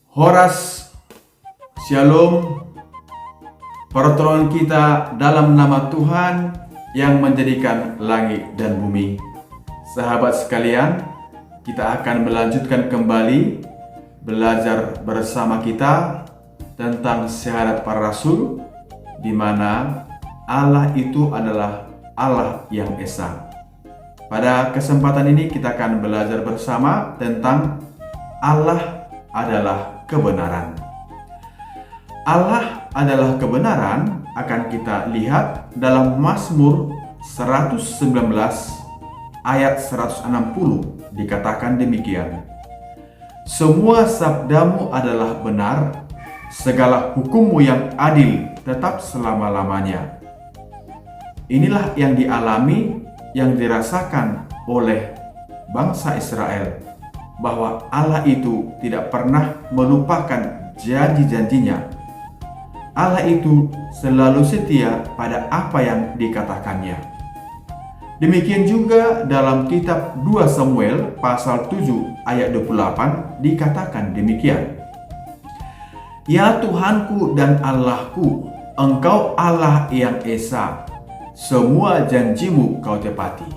Horas, Shalom, pertolongan kita dalam nama Tuhan yang menjadikan langit dan bumi. Sahabat sekalian, kita akan melanjutkan kembali belajar bersama kita tentang syahadat para rasul, di mana Allah itu adalah Allah yang Esa. Pada kesempatan ini kita akan belajar bersama tentang Allah adalah kebenaran. Allah adalah kebenaran akan kita lihat dalam Mazmur 119 ayat 160, dikatakan demikian. Semua sabdamu adalah benar, segala hukummu yang adil tetap selama-lamanya. Inilah yang dialami, yang dirasakan oleh bangsa Israel, bahwa Allah itu tidak pernah melupakan janji-janjinya. Allah itu selalu setia pada apa yang dikatakannya. Demikian juga dalam kitab 2 Samuel pasal 7 ayat 28 dikatakan demikian. Ya Tuhanku dan Allahku, Engkau Allah yang Esa, semua janjimu Kau tepati.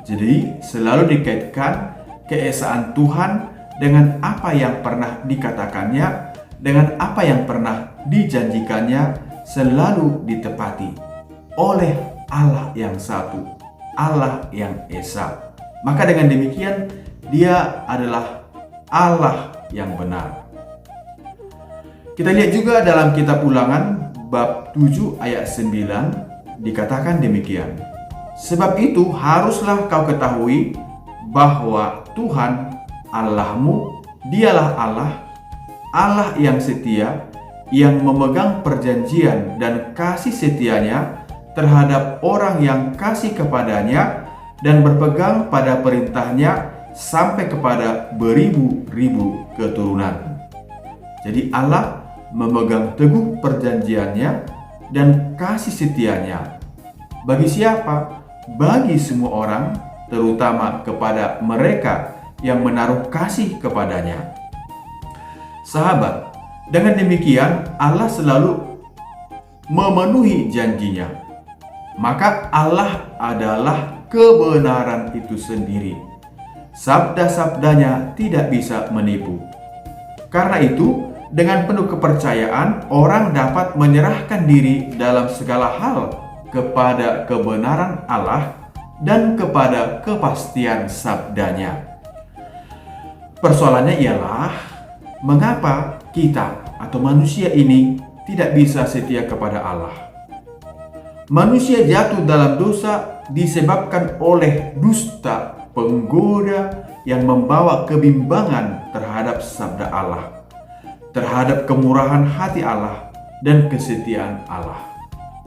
Jadi selalu dikaitkan keesaan Tuhan dengan apa yang pernah dikatakannya, dengan apa yang pernah dijanjikannya, selalu ditepati oleh Allah yang satu, Allah yang Esa. Maka dengan demikian Dia adalah Allah yang benar. Kita lihat juga dalam kitab Ulangan bab 7 ayat 9 dikatakan demikian. Sebab itu haruslah kau ketahui bahwa Tuhan Allahmu, Dialah Allah, Allah yang setia, yang memegang perjanjian dan kasih setianya terhadap orang yang kasih kepadanya dan berpegang pada perintahnya sampai kepada beribu-ribu keturunan. Jadi Allah memegang teguh perjanjiannya dan kasih setianya. Bagi siapa? Bagi semua orang, terutama kepada mereka yang menaruh kasih kepadanya. Sahabat, dengan demikian Allah selalu memenuhi janjinya. Maka Allah adalah kebenaran itu sendiri. Sabda-sabdanya tidak bisa menipu. Karena itu, dengan penuh kepercayaan orang dapat menyerahkan diri dalam segala hal kepada kebenaran Allah dan kepada kepastian sabdanya. Persoalannya ialah mengapa kita atau manusia ini tidak bisa setia kepada Allah. Manusia jatuh dalam dosa disebabkan oleh dusta penggoda yang membawa kebimbangan terhadap sabda Allah, terhadap kemurahan hati Allah dan kesetiaan Allah.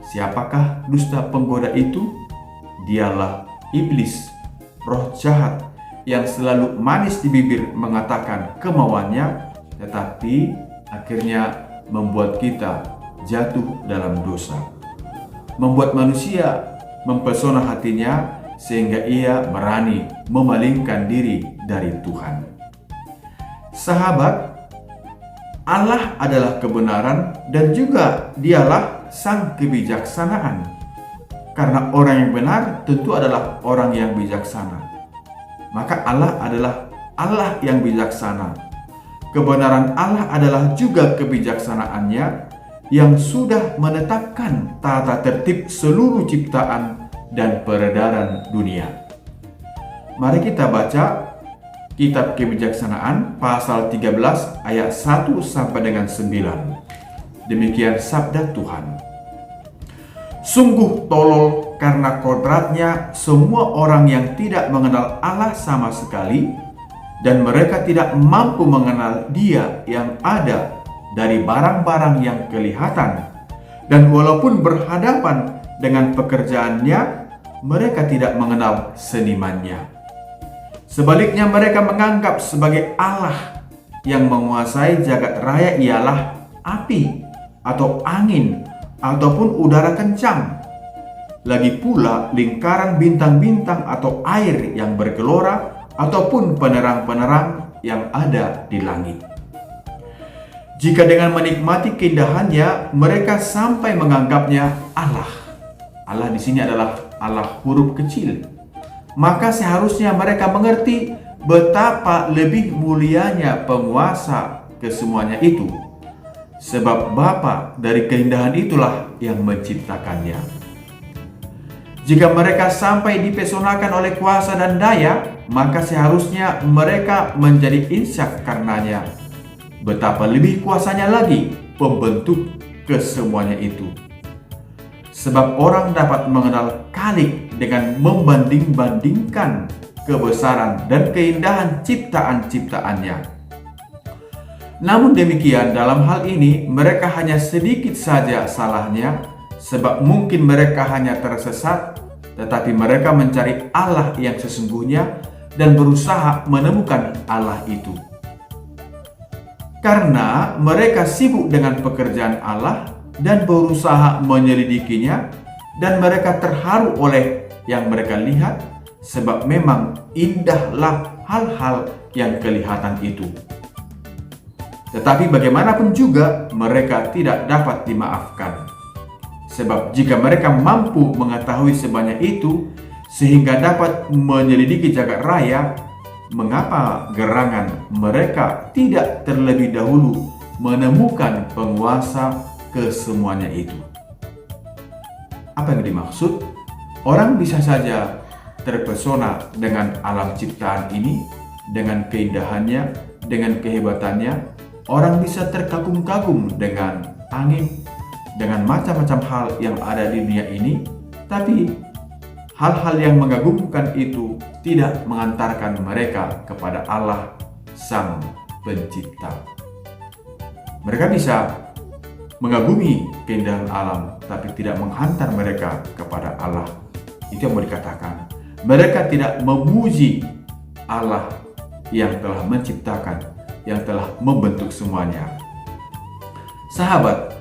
Siapakah dusta penggoda itu? Dialah iblis, roh jahat yang selalu manis di bibir mengatakan kemauannya, tetapi akhirnya membuat kita jatuh dalam dosa. Membuat manusia mempesona hatinya sehingga ia berani memalingkan diri dari Tuhan. Sahabat, Allah adalah kebenaran dan juga Dialah sang kebijaksanaan. Karena orang yang benar tentu adalah orang yang bijaksana. Maka Allah adalah Allah yang bijaksana. Kebenaran Allah adalah juga kebijaksanaannya yang sudah menetapkan tata tertib seluruh ciptaan dan peredaran dunia. Mari kita baca kitab Kebijaksanaan pasal 13 ayat 1 sampai dengan 9. Demikian sabda Tuhan. Sungguh tolol karena kodratnya semua orang yang tidak mengenal Allah sama sekali, dan mereka tidak mampu mengenal Dia yang ada dari barang-barang yang kelihatan. Dan walaupun berhadapan dengan pekerjaannya, mereka tidak mengenal senimannya. Sebaliknya mereka menganggap sebagai Allah yang menguasai jagat raya ialah api atau angin ataupun udara kencang. Lagi pula lingkaran bintang-bintang atau air yang bergelora ataupun penerang-penerang yang ada di langit. Jika dengan menikmati keindahannya mereka sampai menganggapnya Allah. Allah di sini adalah Allah huruf kecil. Maka seharusnya mereka mengerti betapa lebih mulianya penguasa kesemuanya itu. Sebab Bapa dari keindahan itulah yang menciptakannya. Jika mereka sampai dipesonakan oleh kuasa dan daya, maka seharusnya mereka menjadi insaf karenanya. Betapa lebih kuasanya lagi pembentuk kesemuanya itu. Sebab orang dapat mengenal Khalik dengan membanding-bandingkan kebesaran dan keindahan ciptaan-ciptaannya. Namun demikian, dalam hal ini mereka hanya sedikit saja salahnya, sebab mungkin mereka hanya tersesat, tetapi mereka mencari Allah yang sesungguhnya dan berusaha menemukan Allah itu. Karena mereka sibuk dengan pekerjaan Allah dan berusaha menyelidikinya, dan mereka terharu oleh yang mereka lihat, sebab memang indahlah hal-hal yang kelihatan itu. Tetapi bagaimanapun juga mereka tidak dapat dimaafkan. Sebab jika mereka mampu mengetahui sebanyak itu sehingga dapat menyelidiki jagat raya, mengapa gerangan mereka tidak terlebih dahulu menemukan penguasa kesemuanya itu? Apa yang dimaksud? Orang bisa saja terpesona dengan alam ciptaan ini, dengan keindahannya, dengan kehebatannya. Orang bisa terkagum-kagum dengan angin, dengan macam-macam hal yang ada di dunia ini, tapi hal-hal yang mengagumkan itu tidak mengantarkan mereka kepada Allah Sang Pencipta. Mereka bisa mengagumi keindahan alam, tapi tidak menghantar mereka kepada Allah. Itu yang mau dikatakan. Mereka tidak memuji Allah yang telah menciptakan, yang telah membentuk semuanya. Sahabat,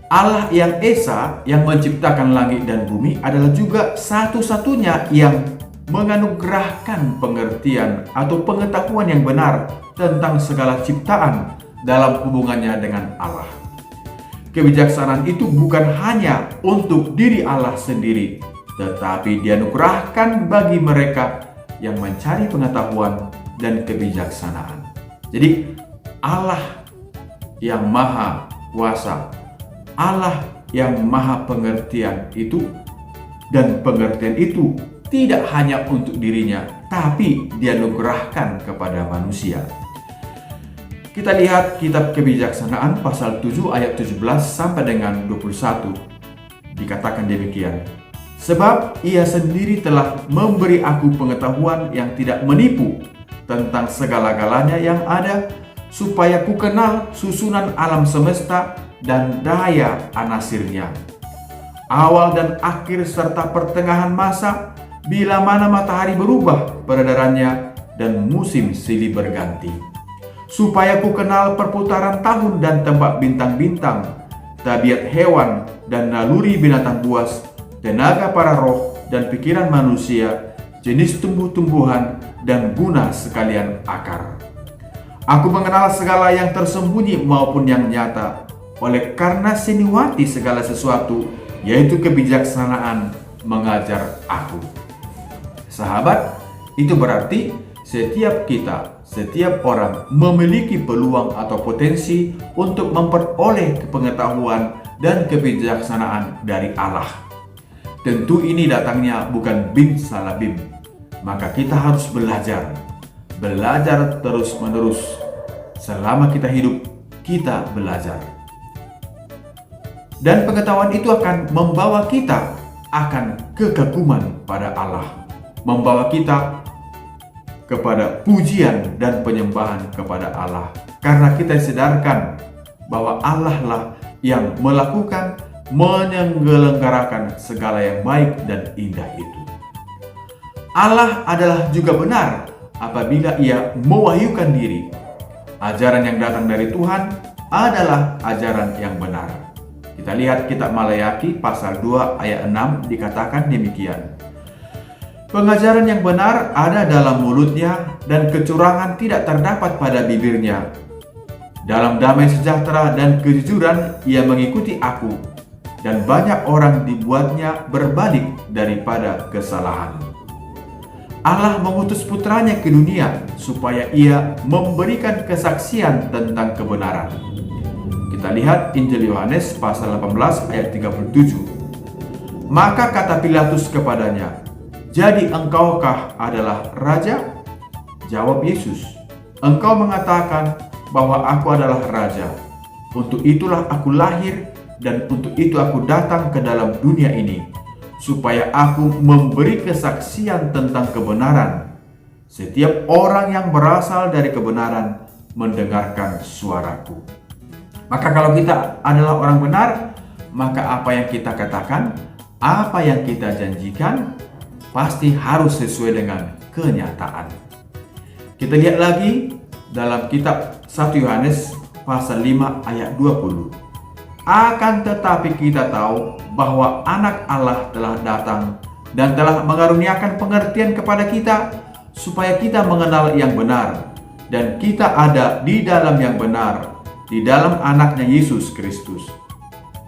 Allah yang Esa yang menciptakan langit dan bumi adalah juga satu-satunya yang menganugerahkan pengertian atau pengetahuan yang benar tentang segala ciptaan dalam hubungannya dengan Allah. Kebijaksanaan itu bukan hanya untuk diri Allah sendiri, tetapi dianugerahkan bagi mereka yang mencari pengetahuan dan kebijaksanaan. Jadi Allah yang maha kuasa, Allah yang maha pengertian itu, dan pengertian itu tidak hanya untuk dirinya, tapi dianugerahkan kepada manusia. Kita lihat kitab Kebijaksanaan pasal 7 ayat 17 sampai dengan 21. Dikatakan demikian. Sebab ia sendiri telah memberi aku pengetahuan yang tidak menipu tentang segala-galanya yang ada, supaya ku kenal susunan alam semesta dan daya anasirnya, awal dan akhir serta pertengahan masa, bila mana matahari berubah peredarannya dan musim silih berganti, supaya ku kenal perputaran tahun dan tempat bintang-bintang, tabiat hewan dan naluri binatang buas, tenaga para roh dan pikiran manusia, jenis tumbuh-tumbuhan dan guna sekalian akar. Aku mengenal segala yang tersembunyi maupun yang nyata, oleh karena siniwati segala sesuatu, yaitu kebijaksanaan mengajar aku. Sahabat, itu berarti setiap kita, setiap orang memiliki peluang atau potensi untuk memperoleh pengetahuan dan kebijaksanaan dari Allah. Tentu ini datangnya bukan bim salah bim. Maka kita harus belajar terus-menerus. Selama kita hidup, kita belajar. Dan pengetahuan itu akan membawa kita akan kekaguman pada Allah, membawa kita kepada pujian dan penyembahan kepada Allah, karena kita disadarkan bahwa Allah lah yang melakukan, menyelenggarakan segala yang baik dan indah itu. Allah adalah juga benar apabila ia mewahyukan diri. Ajaran yang datang dari Tuhan adalah ajaran yang benar. Kita lihat kitab Malayaki pasal 2 ayat 6 dikatakan demikian. Pengajaran yang benar ada dalam mulutnya dan kecurangan tidak terdapat pada bibirnya. Dalam damai sejahtera dan kejujuran ia mengikuti aku, dan banyak orang dibuatnya berbalik daripada kesalahan. Allah mengutus putranya ke dunia supaya ia memberikan kesaksian tentang kebenaran. Kita lihat Injil Yohanes pasal 18 ayat 37. Maka kata Pilatus kepadanya, "Jadi engkaukah adalah raja?" Jawab Yesus, "Engkau mengatakan bahwa aku adalah raja. Untuk itulah aku lahir dan untuk itu aku datang ke dalam dunia ini, supaya aku memberi kesaksian tentang kebenaran. Setiap orang yang berasal dari kebenaran mendengarkan suaraku." Maka kalau kita adalah orang benar, maka apa yang kita katakan, apa yang kita janjikan, pasti harus sesuai dengan kenyataan. Kita lihat lagi dalam kitab 1 Yohanes pasal 5 ayat 20. Akan tetapi kita tahu bahwa anak Allah telah datang dan telah mengaruniakan pengertian kepada kita, supaya kita mengenal yang benar, dan kita ada di dalam yang benar, di dalam anaknya Yesus Kristus.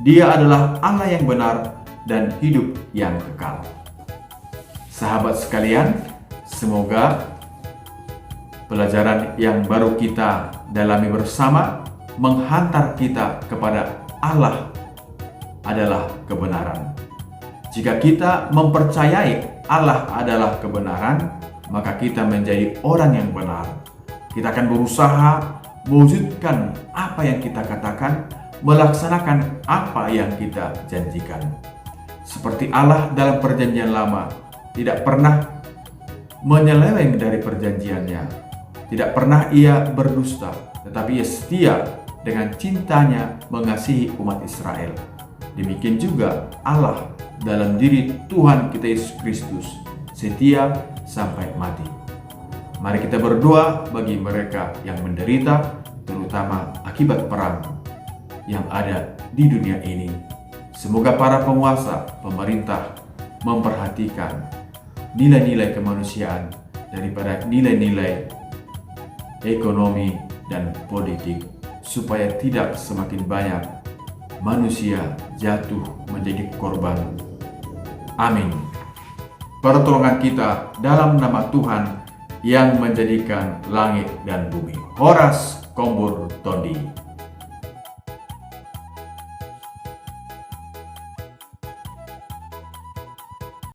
Dia adalah Allah yang benar dan hidup yang kekal. Sahabat sekalian, semoga pelajaran yang baru kita dalami bersama menghantar kita kepada Allah adalah kebenaran. Jika kita mempercayai Allah adalah kebenaran, maka kita menjadi orang yang benar. Kita akan berusaha mewujudkan apa yang kita katakan, melaksanakan apa yang kita janjikan. Seperti Allah dalam perjanjian lama, tidak pernah menyeleweng dari perjanjiannya, tidak pernah ia berdusta, tetapi ia setia dengan cintanya mengasihi umat Israel. Demikian juga Allah dalam diri Tuhan kita Yesus Kristus, setia sampai mati. Mari kita berdoa bagi mereka yang menderita, terutama akibat perang yang ada di dunia ini. Semoga para penguasa, pemerintah memperhatikan nilai-nilai kemanusiaan daripada nilai-nilai ekonomi dan politik, supaya tidak semakin banyak manusia jatuh menjadi korban. Amin. Pertolongan kita dalam nama Tuhan yang menjadikan langit dan bumi. Horas Kombur Tondi.